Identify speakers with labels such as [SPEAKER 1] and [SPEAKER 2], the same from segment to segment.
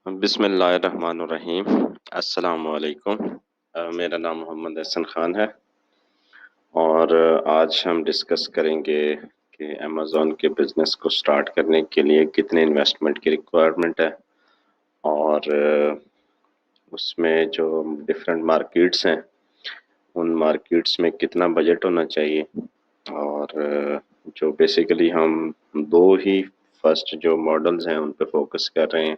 [SPEAKER 1] بسم اللہ الرحمن الرحیم۔ السلام علیکم۔ میرا نام محمد احسن خان ہے اور آج ہم ڈسکس کریں گے کہ امیزون کے بزنس کو سٹارٹ کرنے کے لیے کتنے انویسٹمنٹ کی ریکوائرمنٹ ہے اور اس میں جو ڈفرینٹ مارکیٹس ہیں ان مارکیٹس میں کتنا بجٹ ہونا چاہیے، اور جو بیسیکلی ہم دو ہی فرسٹ جو ماڈلز ہیں ان پہ فوکس کر رہے ہیں،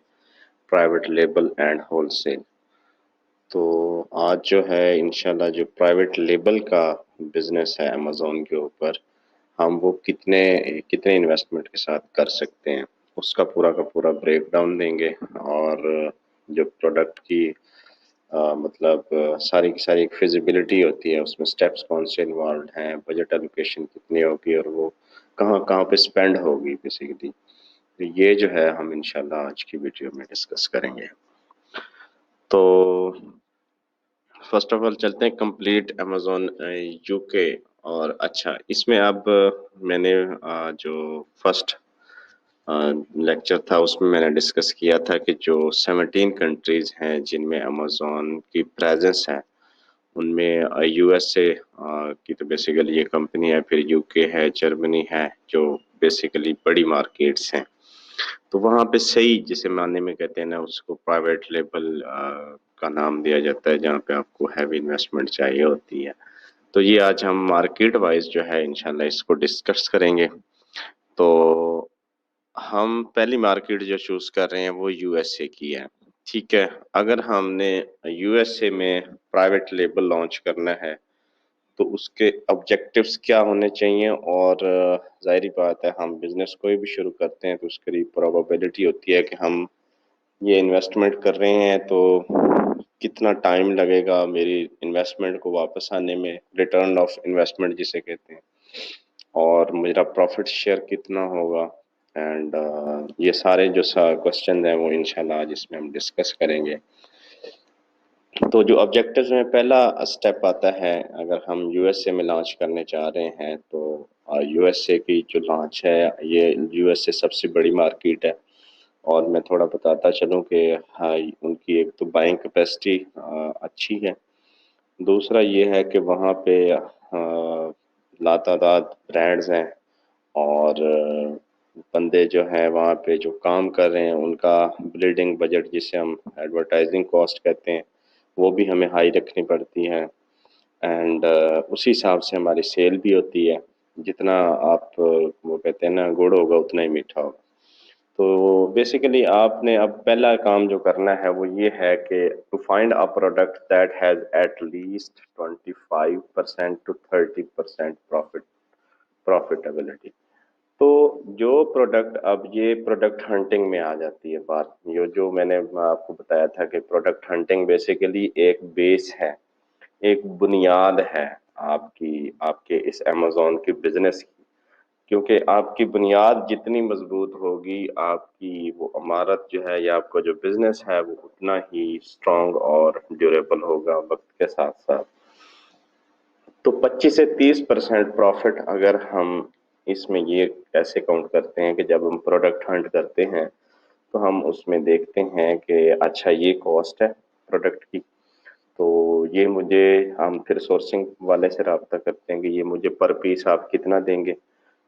[SPEAKER 1] private label and wholesale. تو آج جو ہے انشاءاللہ جو پرائیویٹ لیبل کا بزنس ہے امیزون کے اوپر، ہم وہ کتنے انویسٹمنٹ کے ساتھ کر سکتے ہیں اس کا پورا بریک ڈاؤن دیں گے، اور جو پروڈکٹ کی مطلب ساری کی ساری ایک فیزیبلٹی ہوتی ہے، اس میں سٹیپس کون سے انوالوڈ ہیں، بجٹ الوکیشن کتنی ہوگی اور وہ کہاں کہاں پہ سپینڈ ہوگی بیسیکلی، یہ جو ہے ہم انشاءاللہ آج کی ویڈیو میں ڈسکس کریں گے۔ تو فرسٹ آف آل چلتے ہیں کمپلیٹ امیزون یو کے، اور اچھا اس میں اب میں نے جو فرسٹ لیکچر تھا اس میں نے ڈسکس کیا تھا کہ جو 17 کنٹریز ہیں جن میں امیزون کی پریزنس ہے، ان میں یو ایس اے کی تو بیسیکلی یہ کمپنی ہے، پھر یو کے ہے، جرمنی ہے، جو بیسیکلی بڑی مارکیٹس ہیں۔ تو وہاں پہ صحیح جسے معنی میں کہتے ہیں نا، اس کو پرائیویٹ لیبل کا نام دیا جاتا ہے، جہاں پہ آپ کو ہیوی انویسٹمنٹ چاہیے ہوتی ہے۔ تو یہ آج ہم مارکیٹ وائز جو ہے انشاءاللہ اس کو ڈسکس کریں گے۔ تو ہم پہلی مارکیٹ جو چوز کر رہے ہیں وہ یو ایس اے کی ہے، ٹھیک ہے۔ اگر ہم نے یو ایس اے میں پرائیویٹ لیبل لانچ کرنا ہے تو اس کے آبجیکٹیوز کیا ہونے چاہیے، اور ظاہری بات ہے ہم بزنس کوئی بھی شروع کرتے ہیں تو اس کی پروبیبلٹی ہوتی ہے کہ ہم یہ انویسٹمنٹ کر رہے ہیں تو کتنا ٹائم لگے گا میری انویسٹمنٹ کو واپس آنے میں، ریٹرن آف انویسٹمنٹ جسے کہتے ہیں، اور میرا پروفٹ شیئر کتنا ہوگا، اینڈ یہ سارے جو کوشچن ہیں وہ انشاءاللہ آج اس میں ہم ڈسکس کریں گے۔ تو جو آبجیکٹیوز میں پہلا اسٹیپ آتا ہے، اگر ہم یو ایس اے میں لانچ کرنے چاہ رہے ہیں تو یو ایس اے کی جو لانچ ہے، یہ یو ایس اے سب سے بڑی مارکیٹ ہے، اور میں تھوڑا بتاتا چلوں کہ ان کی ایک تو بائنگ کیپیسٹی اچھی ہے، دوسرا یہ ہے کہ وہاں پہ لاتعداد برانڈز ہیں، اور بندے جو ہیں وہاں پہ جو کام کر رہے ہیں ان کا بلڈنگ بجٹ جسے ہم ایڈورٹائزنگ کاسٹ کہتے ہیں وہ بھی ہمیں ہائی رکھنی پڑتی ہے، اینڈ اسی حساب سے ہماری سیل بھی ہوتی ہے، جتنا آپ وہ کہتے ہیں نا گڑ ہوگا اتنا ہی میٹھا ہوگا۔ تو بیسیکلی آپ نے اب پہلا کام جو کرنا ہے وہ یہ ہے کہ to find a product that has at least 25% to 30% profitability. تو جو پروڈکٹ، اب یہ پروڈکٹ ہنٹنگ میں آ جاتی ہے بات، یہ جو میں نے آپ کو بتایا تھا کہ پروڈکٹ ہنٹنگ بیسیکلی ایک بیس ہے، ایک بنیاد ہے آپ کے اس امیزون کے بزنس کی، کیونکہ آپ کی بنیاد جتنی مضبوط ہوگی آپ کی وہ عمارت جو ہے یا آپ کا جو بزنس ہے وہ اتنا ہی اسٹرانگ اور ڈیوریبل ہوگا وقت کے ساتھ ساتھ۔ تو 25 سے 30% پروفٹ اگر ہم اس میں یہ کیسے کاؤنٹ کرتے ہیں کہ جب ہم پروڈکٹ ہنٹ کرتے ہیں تو ہم اس میں دیکھتے ہیں کہ اچھا یہ کاسٹ ہے پروڈکٹ کی، تو یہ مجھے، ہم پھر سورسنگ والے سے رابطہ کرتے ہیں کہ یہ مجھے پر پیس آپ کتنا دیں گے۔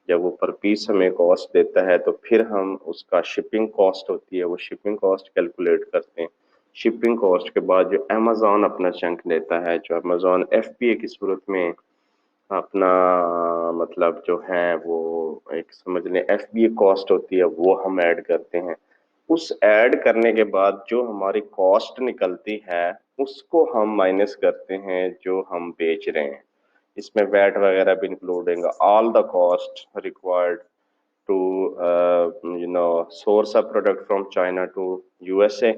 [SPEAKER 1] جب وہ پر پیس ہمیں کاسٹ دیتا ہے تو پھر ہم اس کا شپنگ کاسٹ ہوتی ہے وہ شپنگ کاسٹ کیلکولیٹ کرتے ہیں۔ شپنگ کاسٹ کے بعد جو امیزون اپنا چنک لیتا ہے، جو امیزون ایف پی اے کی صورت میں اپنا مطلب جو ہے وہ ایک سمجھ لیں ایف بی اے کاسٹ ہوتی ہے، وہ ہم ایڈ کرتے ہیں۔ اس ایڈ کرنے کے بعد جو ہماری کاسٹ نکلتی ہے اس کو ہم مائنس کرتے ہیں جو ہم بیچ رہے ہیں، اس میں ویٹ وغیرہ بھی including all the cost required to source a product from China to U S A.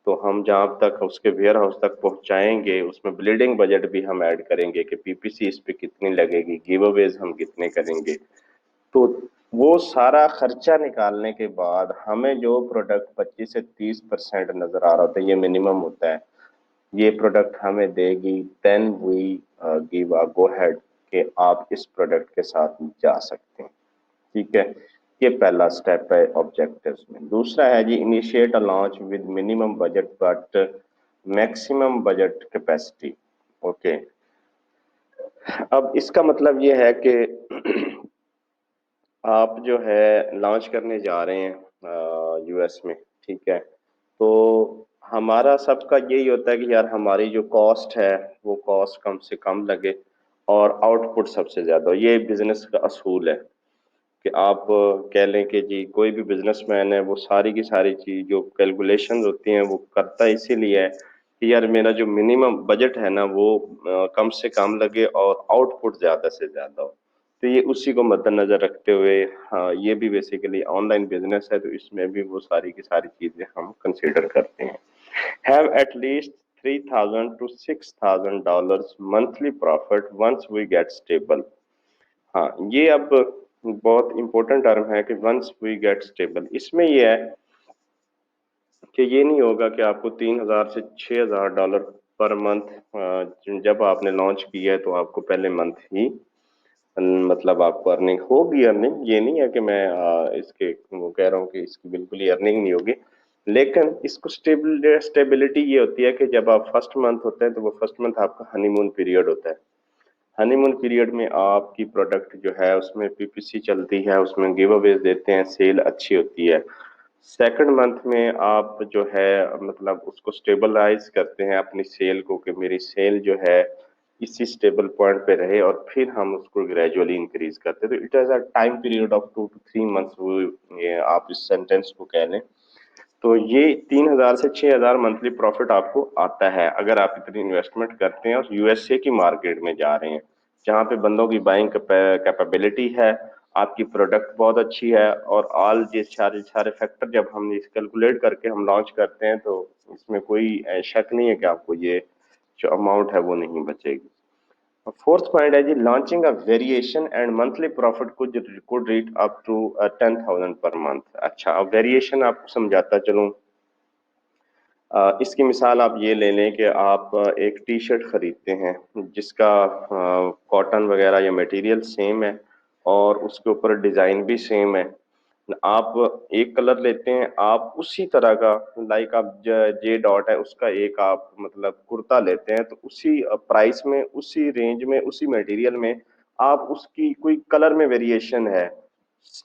[SPEAKER 1] تو ہم جہاں تک اس کے ویئر ہاؤس تک پہنچائیں گے اس میں بلیڈنگ بجٹ بھی ہم ایڈ کریں گے کہ پی پی سی اس پہ کتنی لگے گی، گیو اویز ہم کتنے کریں گے۔ تو وہ سارا خرچہ نکالنے کے بعد ہمیں جو پروڈکٹ 25 سے 30% نظر آ رہا ہوتا ہے، یہ منیمم ہوتا ہے، یہ پروڈکٹ ہمیں دے گی، دین وی گیو اے گو ہیڈ کہ آپ اس پروڈکٹ کے ساتھ جا سکتے ہیں، ٹھیک ہے۔ یہ پہلا اسٹیپ ہے آبجیکٹیوز میں. دوسرا ہے جی initiate a launch with minimum budget but maximum budget capacity. Okay, اب اس کا مطلب یہ ہے کہ آپ جو ہے لانچ کرنے جا رہے ہیں یو ایس میں، ٹھیک ہے، تو ہمارا سب کا یہی ہوتا ہے کہ یار ہماری جو کاسٹ ہے وہ کاسٹ کم سے کم لگے اور آؤٹ پٹ سب سے زیادہ ہو. یہ بزنس کا اصول ہے کہ آپ کہہ لیں کہ جی کوئی بھی بزنس مین ہے وہ ساری کی ساری چیز جو کیلکولیشن ہوتی ہیں وہ کرتا اسی لیے ہے کہ یار میرا جو منیمم بجٹ ہے نا وہ کم سے کم لگے اور آؤٹ پٹ زیادہ سے زیادہ ہو. تو یہ اسی کو مد نظر رکھتے ہوئے ہاں یہ بھی بیسیکلی آن لائن بزنس ہے، تو اس میں بھی وہ ساری کی ساری چیزیں ہم کنسیڈر کرتے ہیں. Have at least $3,000 to $6,000 monthly profit once we get stable. ہاں یہ اب بہت امپورٹنٹ ٹرم ہے کہ ونس وی گیٹ اسٹیبل. اس میں یہ ہے کہ یہ نہیں ہوگا کہ آپ کو $3,000 سے $6,000 پر منتھ جب آپ نے لانچ کیا ہے تو آپ کو پہلے منتھ ہی مطلب آپ کو ارننگ ہوگی. ارننگ یہ نہیں ہے کہ میں اس کے وہ کہہ رہا ہوں کہ اس کی بالکل ہی ارننگ نہیں ہوگی، لیکن اس کو اسٹیبلٹی یہ ہوتی ہے کہ جب آپ فرسٹ منتھ ہوتے ہیں تو وہ فرسٹ منتھ آپ کا ہنی مون پیریڈ ہوتا ہے. ہنی مون پیریڈ میں آپ کی پروڈکٹ جو ہے اس میں پی پی سی چلتی ہے، اس میں گیو اویز دیتے ہیں، سیل اچھی ہوتی ہے. سیکنڈ منتھ میں آپ جو ہے مطلب اس کو اسٹیبلائز کرتے ہیں اپنی سیل کو کہ میری سیل جو ہے اسی اسٹیبل پوائنٹ پہ رہے، اور پھر ہم اس کو گریجولی انکریز کرتے ہیں. تو it has a time period of 2 to 3 months، آپ اس سینٹینس کو کہہ لیں. تو یہ 3,000 سے 6,000 منتھلی پروفٹ آپ کو آتا ہے اگر آپ اتنی انویسٹمنٹ کرتے ہیں اور یو ایس اے کی مارکیٹ میں جا رہے ہیں جہاں پہ بندوں کی بائنگ کیپیبلٹی ہے، آپ کی پروڈکٹ بہت اچھی ہے، اور آل یہ سارے فیکٹر جب ہم کیلکولیٹ کر کے ہم لانچ کرتے ہیں تو اس میں کوئی شک نہیں ہے کہ آپ کو یہ جو اماؤنٹ ہے وہ نہیں بچے گی. فورتھ پوائنٹ ہے جی launching a variation and monthly profit could reach up to 10,000 per month. اچھا اب ویریشن آپ کو سمجھاتا چلوں. اس کی مثال آپ یہ لے لیں کہ آپ ایک ٹی شرٹ خریدتے ہیں جس کا کاٹن وغیرہ یا میٹیریل سیم ہے اور اس کے اوپر ڈیزائن بھی سیم ہے. آپ ایک کلر لیتے ہیں، آپ اسی طرح کا لائک آپ جے ڈاٹ ہے اس کا ایک آپ مطلب کرتا لیتے ہیں، تو اسی پرائس میں اسی رینج میں اسی میٹیریل میں آپ اس کی کوئی کلر میں ویریشن ہے،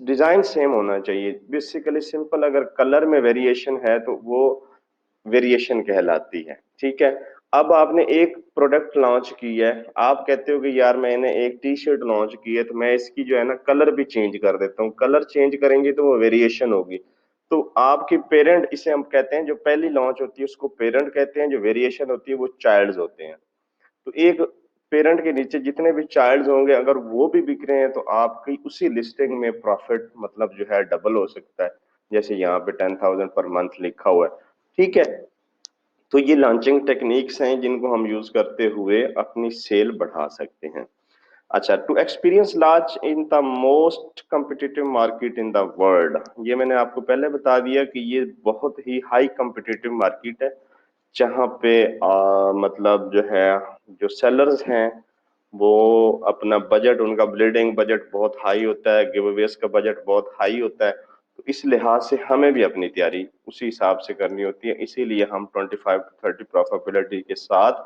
[SPEAKER 1] ڈیزائن سیم ہونا چاہیے. بیسیکلی سمپل اگر کلر میں ویریشن ہے تو وہ ویریشن کہلاتی ہے. ٹھیک ہے، اب آپ نے ایک پروڈکٹ لانچ کی ہے، آپ کہتے ہو کہ یار میں نے ایک ٹی شرٹ لانچ کی ہے تو میں اس کی جو ہے نا کلر بھی چینج کر دیتا ہوں. کلر چینج کریں گے تو وہ ویریشن ہوگی. تو آپ کی پیرنٹ، اسے ہم کہتے ہیں جو پہلی لانچ ہوتی ہے اس کو پیرنٹ کہتے ہیں، جو ویریشن ہوتی ہے وہ چائلڈز ہوتے ہیں. تو ایک پیرنٹ کے نیچے جتنے بھی چائلڈز ہوں گے اگر وہ بھی بک رہے ہیں تو آپ کی اسی لسٹنگ میں پروفٹ مطلب جو ہے ڈبل ہو سکتا ہے، جیسے یہاں پہ 10,000 پر منتھ لکھا ہوا ہے. ٹھیک ہے، تو یہ لانچنگ ٹیکنیکس ہیں جن کو ہم یوز کرتے ہوئے اپنی سیل بڑھا سکتے ہیں. اچھا، to experience large in the most competitive market in the world. یہ میں نے آپ کو پہلے بتا دیا کہ یہ بہت ہی ہائی کمپٹیٹیو مارکیٹ ہے جہاں پہ مطلب جو ہے جو سیلرز ہیں وہ اپنا بجٹ، ان کا بلیڈنگ بجٹ بہت ہائی ہوتا ہے، گیو اویز کا بجٹ بہت ہائی ہوتا ہے. تو اس لحاظ سے ہمیں بھی اپنی تیاری اسی حساب سے کرنی ہوتی ہے، اسی لیے ہم 25 to 30 پروفیبلٹی کے ساتھ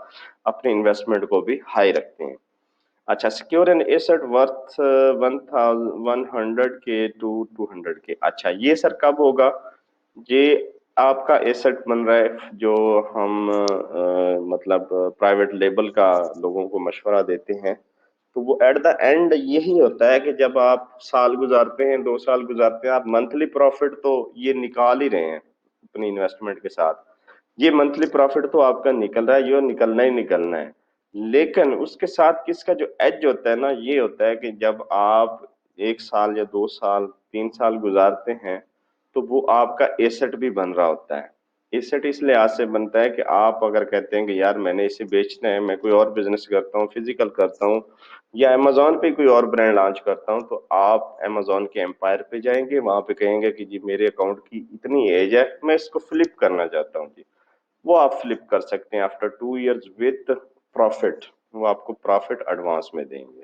[SPEAKER 1] اپنے انویسٹمنٹ کو بھی ہائی رکھتے ہیں. اچھا، secure an asset worth 100K to 200K. اچھا یہ سر کب ہوگا؟ یہ آپ کا ایسٹ بن رہا ہے جو ہم مطلب پرائیویٹ لیبل کا لوگوں کو مشورہ دیتے ہیں، تو وہ ایٹ دا اینڈ یہی ہوتا ہے کہ جب آپ سال گزارتے ہیں، 2 سال گزارتے ہیں، آپ منتھلی پروفٹ تو یہ نکال ہی رہے ہیں اپنی انویسٹمنٹ کے ساتھ. یہ منتھلی پروفٹ تو آپ کا نکل رہا ہے، یہ نکلنا ہی نکلنا ہے. لیکن اس کے ساتھ کس کا جو ایج ہوتا ہے نا، یہ ہوتا ہے کہ جب آپ 1 سال یا 2 سال 3 سال گزارتے ہیں تو وہ آپ کا ایسٹ بھی بن رہا ہوتا ہے. ایسٹ اس لحاظ سے بنتا ہے کہ آپ اگر کہتے ہیں کہ یار میں نے اسے بیچنا ہے، میں کوئی اور بزنس کرتا ہوں، فزیکل کرتا ہوں یا امیزون پہ کوئی اور برانڈ لانچ کرتا ہوں، تو آپ امیزون کے امپائر پہ جائیں گے، وہاں پہ کہیں گے کہ جی میرے اکاؤنٹ کی اتنی ایج ہے، میں اس کو فلپ کرنا چاہتا ہوں. جی وہ آپ فلپ کر سکتے ہیں آفٹر 2 years وتھ پروفٹ. وہ آپ کو پروفٹ ایڈوانس میں دیں گے.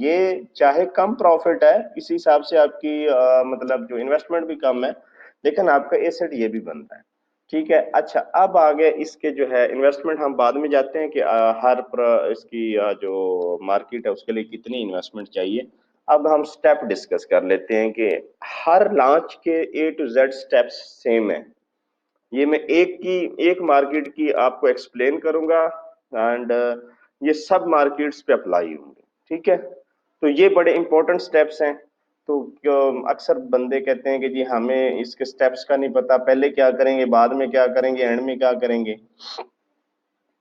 [SPEAKER 1] یہ چاہے کم پروفٹ ہے اسی حساب سے آپ کی مطلب جو انویسٹمنٹ بھی کم ہے، لیکن آپ کا ایسٹ یہ بھی بنتا ہے، ٹھیک ہے۔ اچھا اب آگے اس کے جو ہے انویسٹمنٹ ہم بعد میں جاتے ہیں کہ اس کی جو مارکیٹ ہے اس کے لیے کتنی انویسٹمنٹ چاہیے۔ اب ہم سٹیپ ڈسکس کر لیتے ہیں کہ ہر لانچ کے اے ٹو زیڈ سٹیپس سیم ہیں۔ یہ میں ایک مارکیٹ کی آپ کو ایکسپلین کروں گا، اینڈ یہ سب مارکیٹس پہ اپلائی ہوں گے، ٹھیک ہے۔ تو یہ بڑے امپورٹنٹ سٹیپس ہیں۔ تو اکثر بندے کہتے ہیں کہ جی ہمیں اس کے سٹیپس کا نہیں پتا، پہلے کیا کریں گے، بعد میں کیا کریں گے، اینڈ میں کیا کریں گے۔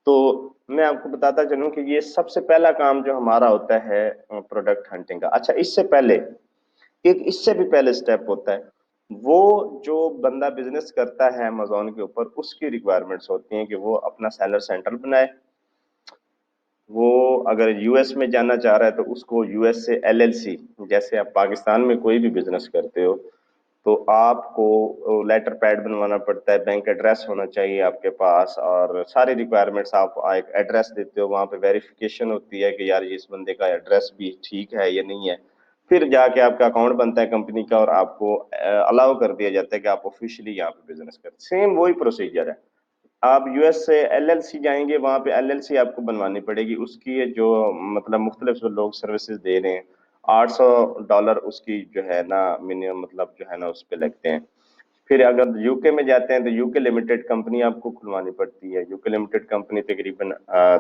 [SPEAKER 1] تو میں آپ کو بتاتا چلوں کہ یہ سب سے پہلا کام جو ہمارا ہوتا ہے پروڈکٹ ہنٹنگ کا۔ اچھا اس سے پہلے ایک اس سے بھی پہلے سٹیپ ہوتا ہے، وہ جو بندہ بزنس کرتا ہے Amazon کے اوپر، اس کی ریکوائرمنٹس ہوتی ہیں کہ وہ اپنا سیلر سینٹر بنائے۔ وہ اگر یو ایس میں جانا چاہ رہا ہے تو اس کو یو ایس سے LLC، جیسے آپ پاکستان میں کوئی بھی بزنس کرتے ہو تو آپ کو لیٹر پیڈ بنوانا پڑتا ہے، بینک ایڈریس ہونا چاہیے آپ کے پاس، اور ساری ریکوائرمنٹس آپ ایک ایڈریس دیتے ہو، وہاں پہ ویریفیکیشن ہوتی ہے کہ یار اس بندے کا ایڈریس بھی ٹھیک ہے یا نہیں ہے۔ پھر جا کے آپ کا اکاؤنٹ بنتا ہے کمپنی کا، اور آپ کو الاؤ کر دیا جاتا ہے کہ آپ آفیشلی یہاں پہ بزنس کریں۔ سیم وہی پروسیجر ہے۔ آپ یو ایس سے LLC جائیں گے، وہاں پہ LLC آپ کو بنوانی پڑے گی، اس کی جو مطلب مختلف جو لوگ سروسز دے رہے ہیں، $800 اس کی جو ہے نا منیمم مطلب جو ہے نا اس پہ لگتے ہیں۔ پھر اگر یو کے میں جاتے ہیں تو یو کے لمیٹڈ کمپنی آپ کو کھلوانی پڑتی ہے۔ یو کے لمیٹڈ کمپنی تقریباً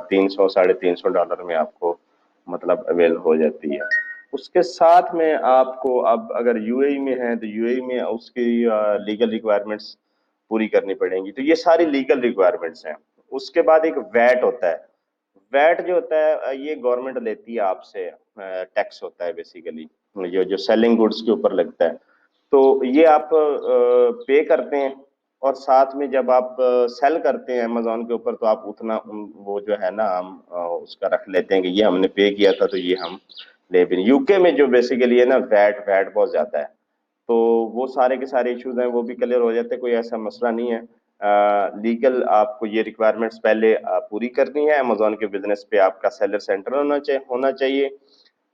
[SPEAKER 1] $300 $350 میں آپ کو مطلب اویل ہو جاتی ہے۔ اس کے ساتھ میں آپ کو اب اگر UAE میں ہے تو UAE میں اس کی لیگل ریکوائرمنٹس پوری کرنی پڑیں گی۔ تو یہ ساری لیگل ریکوائرمنٹس ہیں۔ اس کے بعد ایک ویٹ ہوتا ہے۔ ویٹ جو ہوتا ہے یہ گورنمنٹ لیتی ہے آپ سے، ٹیکس ہوتا ہے بیسیکلی جو سیلنگ گڈس کے اوپر لگتا ہے۔ تو یہ آپ پے کرتے ہیں، اور ساتھ میں جب آپ سیل کرتے ہیں Amazon کے اوپر تو آپ اتنا وہ جو ہے نا ہم اس کا رکھ لیتے ہیں کہ یہ ہم نے پے کیا تھا تو یہ ہم لے بھی۔ یو کے میں جو بیسیکلی ہے نا ویٹ بہت زیادہ ہے، تو وہ سارے کے سارے ایشوز ہیں وہ بھی کلیئر ہو جاتے ہیں، کوئی ایسا مسئلہ نہیں ہے۔ لیگل آپ کو یہ ریکوائرمنٹس پہلے پوری کرنی ہے۔ Amazon کے بزنس پہ آپ کا سیلر سینٹر ہونا چاہیے،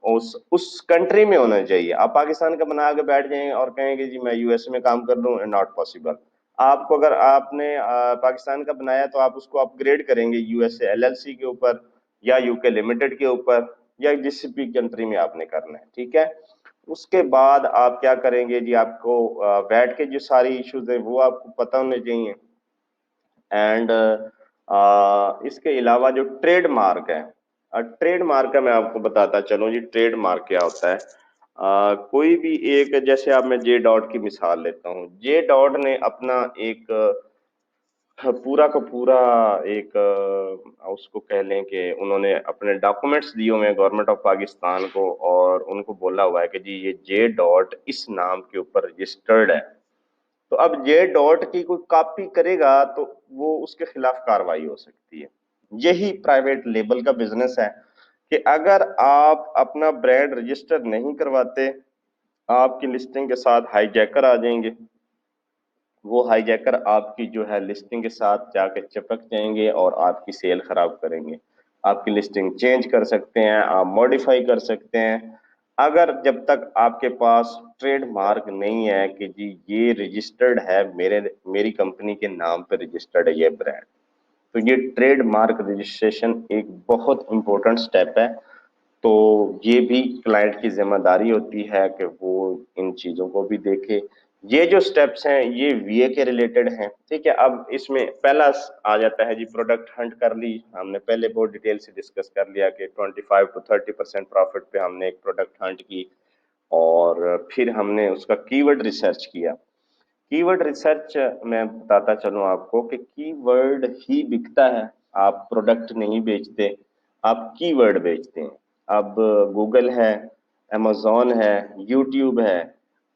[SPEAKER 1] اس کنٹری میں ہونا چاہیے۔ آپ پاکستان کا بنا کے بیٹھ جائیں اور کہیں کہ جی میں US میں کام کر لوں، ناٹ پاسبل۔ آپ کو اگر آپ نے پاکستان کا بنایا تو آپ اس کو اپ گریڈ کریں گے US سے LLC کے اوپر، یا UK لمیٹڈ کے اوپر، یا جس بھی کنٹری میں آپ نے کرنا ہے، ٹھیک ہے۔ اس کے بعد آپ کیا کریں گے جی، آپ کو ویٹ کے جو ساری ایشوز ہیں وہ آپ کو پتہ ہونے چاہیے۔ اینڈ اس کے علاوہ جو ٹریڈ مارک ہے، ٹریڈ مارک کا میں آپ کو بتاتا چلوں جی، ٹریڈ مارک کیا ہوتا ہے۔ کوئی بھی ایک، جیسے آپ میں جے ڈاٹ کی مثال لیتا ہوں، جے ڈاٹ نے اپنا ایک پورا کا پورا ایک اس کو کہہ لیں کہ انہوں نے اپنے ڈاکومنٹس دیے ہوئے ہیں گورنمنٹ آف پاکستان کو، اور ان کو بولا ہوا ہے کہ جی یہ جے ڈاٹ اس نام کے اوپر رجسٹرڈ ہے۔ تو اب جے ڈاٹ کی کوئی کاپی کرے گا تو وہ اس کے خلاف کاروائی ہو سکتی ہے۔ یہی پرائیویٹ لیبل کا بزنس ہے کہ اگر آپ اپنا برانڈ رجسٹر نہیں کرواتے، آپ کی لسٹنگ کے ساتھ ہائی جیکر آ جائیں گے، وہ ہائی جیکر آپ کی جو ہے لسٹنگ کے ساتھ جا کے چپک جائیں گے اور آپ کی سیل خراب کریں گے۔ آپ کی لسٹنگ چینج کر سکتے ہیں، آپ موڈیفائی کر سکتے ہیں، اگر جب تک آپ کے پاس ٹریڈ مارک نہیں ہے کہ جی یہ رجسٹرڈ ہے، میری کمپنی کے نام پہ رجسٹرڈ ہے یہ برانڈ۔ تو یہ ٹریڈ مارک رجسٹریشن ایک بہت امپورٹنٹ سٹیپ ہے۔ تو یہ بھی کلائنٹ کی ذمہ داری ہوتی ہے کہ وہ ان چیزوں کو بھی دیکھے۔ یہ جو سٹیپس ہیں یہ VA کے ریلیٹڈ ہیں، ٹھیک ہے۔ اب اس میں پہلا آ جاتا ہے جی پروڈکٹ ہنٹ کر لی ہم نے، پہلے بہت ڈیٹیل سے ڈسکس کر لیا کہ 25 to 30% پروفٹ پہ ہم نے ایک پروڈکٹ ہنٹ کی، اور پھر ہم نے اس کا کی ورڈ ریسرچ کیا۔ کی ورڈ ریسرچ میں بتاتا چلوں آپ کو کہ کی ورڈ ہی بکتا ہے، آپ پروڈکٹ نہیں بیچتے، آپ کی ورڈ بیچتے ہیں۔ اب گوگل ہے، Amazon ہے، YouTube ہے،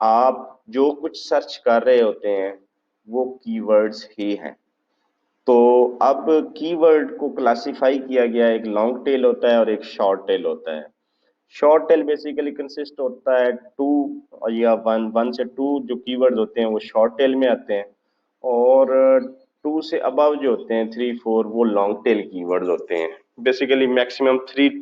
[SPEAKER 1] آپ جو کچھ سرچ کر رہے ہوتے ہیں وہ کی ورڈز ہی ہیں۔ تو اب کی ورڈ کو کلاسیفائی کیا گیا، ایک لانگ ٹیل ہوتا ہے اور ایک شارٹ ٹیل ہوتا ہے۔ شارٹ ٹیل بیسیکلی کنسسٹ ہوتا ہے 2 یا 1 سے 2 جو کی ورڈز ہوتے ہیں وہ شارٹ ٹیل میں آتے ہیں، اور 2 سے ابو جو ہوتے ہیں 3 4 وہ لانگ ٹیل کی ورڈز ہوتے ہیں۔ بیسیکلی میکسیمم 3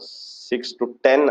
[SPEAKER 1] 6 to 10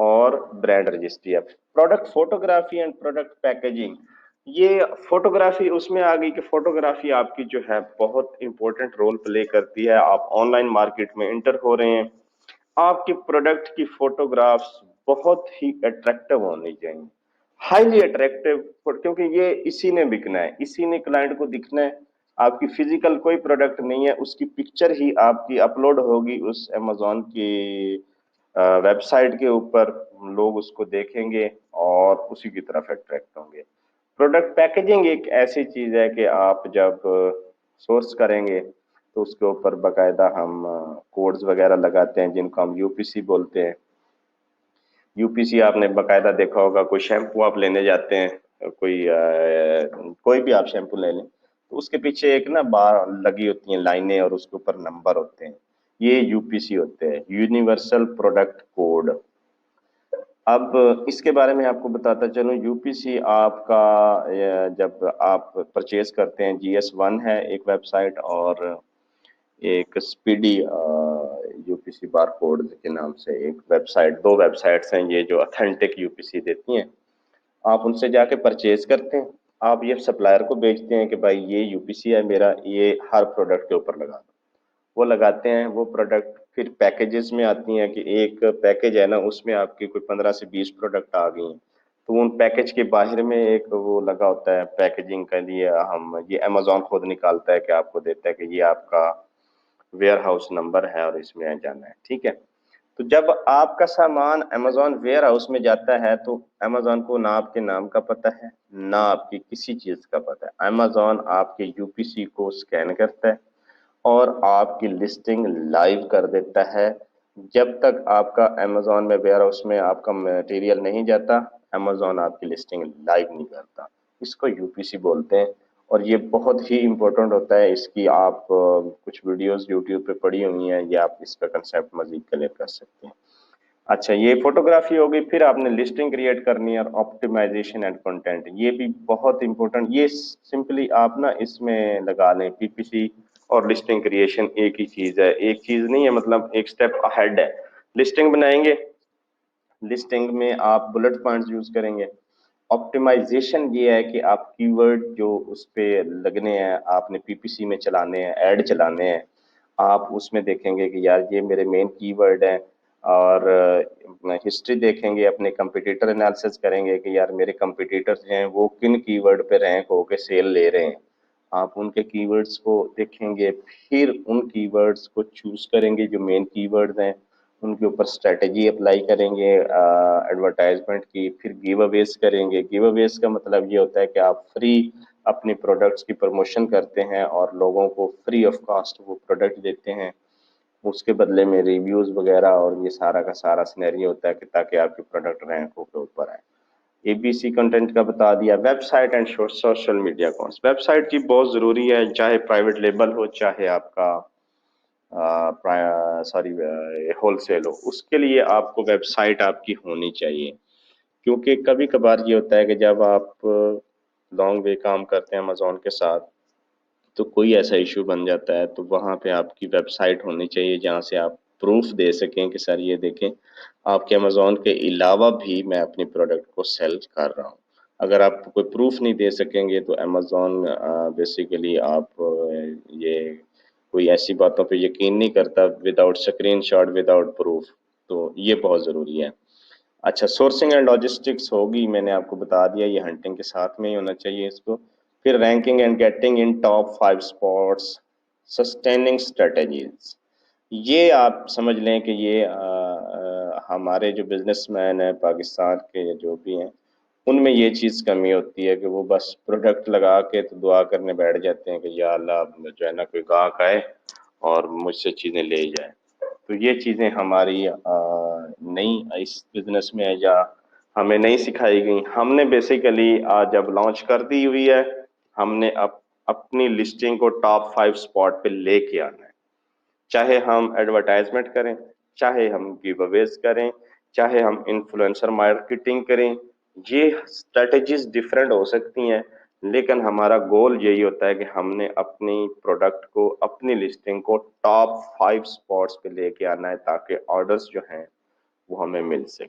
[SPEAKER 1] اور برانڈ رجسٹری ہے. Product photography and product packaging. یہ فوٹوگرافی اس میں آ گئی کہ فوٹوگرافی آپ کی جو ہے بہت امپورٹنٹ رول پلے کرتی ہے. آپ آن لائن مارکیٹ میں انٹر ہو رہے ہیں, آپ کے پروڈکٹ کی فوٹوگرافس بہت ہی اٹریکٹیو ہونی چاہیے, ہائیلی اٹریکٹیو, کیونکہ یہ اسی نے بکنا ہے, اسی نے کلائنٹ کو دکھنا ہے. آپ کی فزیکل کوئی پروڈکٹ نہیں ہے, اس کی پکچر ہی آپ کی اپلوڈ ہوگی اس امیزون کی ویب سائٹ کے اوپر, لوگ اس کو دیکھیں گے اور اسی کی طرف اٹریکٹ ہوں گے. پروڈکٹ پیکیجنگ ایک ایسی چیز ہے کہ آپ جب سورس کریں گے تو اس کے اوپر باقاعدہ ہم کوڈز وغیرہ لگاتے ہیں جن کو ہم یو پی سی بولتے ہیں. یو پی سی آپ نے باقاعدہ دیکھا ہوگا, کوئی شیمپو آپ لینے جاتے ہیں, کوئی بھی آپ شیمپو لے لیں تو اس کے پیچھے ایک نا بار لگی ہوتی ہیں لائنیں اور اس کے اوپر نمبر ہوتے ہیں, یہ یو پی سی ہوتے ہیں, یونیورسل پروڈکٹ کوڈ. اب اس کے بارے میں آپ کو بتاتا چلوں, یو پی سی آپ کا جب آپ پرچیز کرتے ہیں, جی ایس ون ہے ایک ویب سائٹ اور ایک اسپیڈی یو پی سی بار کوڈ کے نام سے ایک ویب سائٹ, دو ویب سائٹس ہیں یہ جو اتھینٹک یو پی سی دیتی ہیں. آپ ان سے جا کے پرچیز کرتے ہیں, آپ یہ سپلائر کو بیچتے ہیں کہ بھائی یہ یو پی سی ہے میرا, یہ ہر پروڈکٹ کے اوپر لگا دو. وہ لگاتے ہیں, وہ پروڈکٹ پھر پیکیجز میں آتی ہیں کہ ایک پیکیج ہے نا اس میں آپ کی کوئی 15 سے 20 پروڈکٹ آ گئی ہیں, تو ان پیکیج کے باہر میں ایک وہ لگا ہوتا ہے پیکیجنگ کے لیے, ہم یہ امیزون خود نکالتا ہے کہ آپ کو دیتا ہے کہ یہ آپ کا ویئر ہاؤس نمبر ہے اور اس میں جانا ہے, ٹھیک ہے. تو جب آپ کا سامان امیزون ویئر ہاؤس میں جاتا ہے تو امیزون کو نہ آپ کے نام کا پتہ ہے نہ آپ کی کسی چیز کا پتہ ہے. امیزون آپ کے یو پی سی کو سکین کرتا ہے اور آپ کی لسٹنگ لائیو کر دیتا ہے. جب تک آپ کا امیزون میں ویئر ہاؤس میں آپ کا مٹیریل نہیں جاتا, امیزون آپ کی لسٹنگ لائیو نہیں کرتا. اس کو یو پی سی بولتے ہیں اور یہ بہت ہی امپورٹنٹ ہوتا ہے. اس کی آپ کچھ ویڈیوز یوٹیوب پہ پڑی ہوئی ہیں, یہ آپ اس کا کنسیپٹ مزید کلیئر کر سکتے ہیں. اچھا, یہ فوٹوگرافی ہو گئی. پھر آپ نے لسٹنگ کریٹ کرنی ہے اور آپٹیمائزیشن اینڈ کنٹینٹ, یہ بھی بہت امپورٹنٹ. یہ سمپلی آپ نا اس میں لگا لیں پی پی سی اور لسٹنگ کریشن ایک ہی چیز ہے, ایک چیز نہیں ہے, مطلب ایک سٹیپ اہیڈ ہے. لسٹنگ بنائیں گے, لسٹنگ میں آپ بلٹ پوائنٹس یوز کریں گے. آپٹیمائزیشن یہ ہے کہ آپ کی ورڈ جو اس پہ لگنے ہیں, آپ نے پی پی سی میں چلانے ہیں, ایڈ چلانے ہیں, آپ اس میں دیکھیں گے کہ یار یہ میرے مین کی ورڈ ہیں, اور ہسٹری دیکھیں گے, اپنے کمپٹیٹر انالیسس کریں گے کہ یار میرے کمپٹیٹرز ہیں وہ کن کی ورڈ پہ رینک ہو کے سیل لے رہے ہیں. آپ ان کے کی ورڈز کو دیکھیں گے, پھر ان کی ورڈز کو چوز کریں گے جو مین کی ورڈز ہیں, ان کے اوپر اسٹریٹجی اپلائی کریں گے ایڈورٹائزمنٹ کی. پھر گیو اویز کریں گے. گیو اویز کا مطلب یہ ہوتا ہے کہ آپ فری اپنی پروڈکٹس کی پروموشن کرتے ہیں اور لوگوں کو فری آف کاسٹ وہ پروڈکٹ دیتے ہیں, اس کے بدلے میں ریویوز وغیرہ اور یہ سارا کا سارا سینیریو ہوتا ہے کہ تاکہ آپ کی پروڈکٹ رینکوں کے اوپر آئے. اے بی سی کنٹینٹ کا بتا دیا. Website and social media accounts. Website کی بہت ضروری ہے, چاہے پرائیویٹ لیبل ہو چاہے آپ کا ہول سیل ہو, اس کے لیے آپ کو ویب سائٹ آپ کی ہونی چاہیے. کیونکہ کبھی کبھار یہ ہوتا ہے کہ جب آپ لانگ وے کام کرتے ہیں امیزون کے ساتھ تو کوئی ایسا ایشو بن جاتا ہے, تو وہاں پہ آپ کی ویب سائٹ ہونی چاہیے جہاں سے آپ پروف دے سکیں کہ سر یہ دیکھیں آپ کے امیزون کے علاوہ بھی میں اپنی پروڈکٹ کو سیل کر رہا ہوں. اگر آپ کوئی پروف نہیں دے سکیں گے تو امیزون بیسیکلی آپ یہ کوئی ایسی باتوں پہ یقین نہیں کرتا without screenshot, without proof. تو یہ بہت ضروری ہے. اچھا, سورسنگ اینڈ لاجسٹکس ہوگی, میں نے آپ کو بتا دیا, یہ ہنٹنگ کے ساتھ میں ہی ہونا چاہیے اس کو. پھر ranking and getting in top 5 spots, sustaining strategies. یہ آپ سمجھ لیں کہ یہ ہمارے جو بزنس مین ہیں پاکستان کے جو بھی ہیں ان میں یہ چیز کمی ہوتی ہے کہ وہ بس پروڈکٹ لگا کے تو دعا کرنے بیٹھ جاتے ہیں کہ یا اللہ جو ہے نا کوئی گاہک آئے اور مجھ سے چیزیں لے جائے. تو یہ چیزیں ہماری نہیں اس بزنس میں یا ہمیں نہیں سکھائی گئی. ہم نے بیسیکلی جب لانچ کر دی ہوئی ہے, ہم نے اپنی لسٹنگ کو ٹاپ 5 اسپاٹ پہ لے کے آنا ہے. چاہے ہم ایڈورٹائزمنٹ کریں, چاہے ہم گیو اویز کریں, چاہے ہم انفلوئنسر مارکیٹنگ کریں, یہ اسٹریٹجیز ڈفرینٹ ہو سکتی ہیں, لیکن ہمارا گول یہی ہوتا ہے کہ ہم نے اپنی پروڈکٹ کو, اپنی لسٹنگ کو ٹاپ 5 اسپاٹس پہ لے کے آنا ہے تاکہ آرڈرز جو ہیں وہ ہمیں مل سکیں.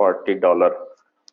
[SPEAKER 1] $40।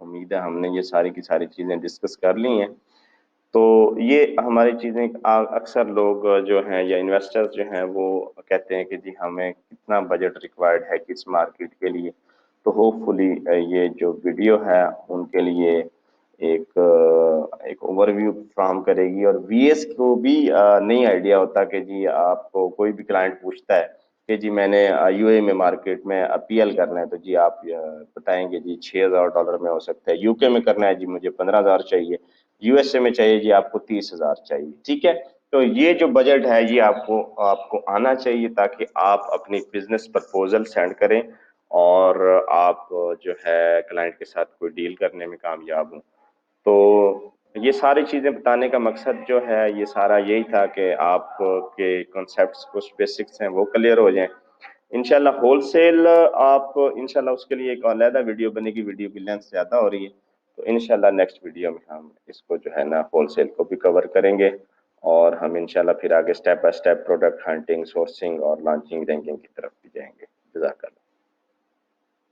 [SPEAKER 1] امید ہے ہم نے یہ ساری کی ساری چیزیں ڈسکس کر لی ہیں. تو یہ ہماری چیزیں اکثر لوگ جو ہیں یا انویسٹرز جو ہیں وہ کہتے ہیں کہ جی ہمیں کتنا بجٹ ریکوائرڈ ہے کس مارکیٹ کے لیے. تو ہوپ فلی یہ جو ویڈیو ہے ان کے لیے ایک اوور ویو فراہم کرے گی. اور وی ایس کو بھی نہیں آئیڈیا ہوتا کہ جی آپ کو کوئی بھی کلائنٹ پوچھتا ہے کہ جی میں نے یو اے میں مارکیٹ میں پی ایل کرنا ہے تو جی آپ بتائیں گے جی $6,000 میں ہو سکتا ہے. یو کے میں کرنا ہے جی مجھے 15,000 چاہیے. یو ایس اے میں چاہیے جی آپ کو 30,000 چاہیے. ٹھیک ہے. تو یہ جو بجٹ ہے یہ آپ کو آنا چاہیے تاکہ آپ اپنی بزنس پرپوزل سینڈ کریں اور آپ جو ہے کلائنٹ کے ساتھ کوئی ڈیل کرنے میں کامیاب ہوں. تو یہ ساری چیزیں بتانے کا مقصد جو ہے یہ سارا یہی تھا کہ آپ کے کنسیپٹس کچھ بیسکس ہیں وہ کلیئر ہو جائیں. انشاءاللہ ہول سیل آپ انشاءاللہ اس کے لیے ایک علیحدہ ویڈیو بنے گی. ویڈیو کی لینتھ زیادہ ہو رہی ہے تو انشاءاللہ نیکسٹ ویڈیو میں ہم اس کو جو ہے نا ہول سیل کو بھی کور کریں گے اور ہم انشاءاللہ پھر آگے step by step product hunting sourcing اور لانچنگ رینکنگ کی طرف بھی جائیں گے. جزاک اللہ.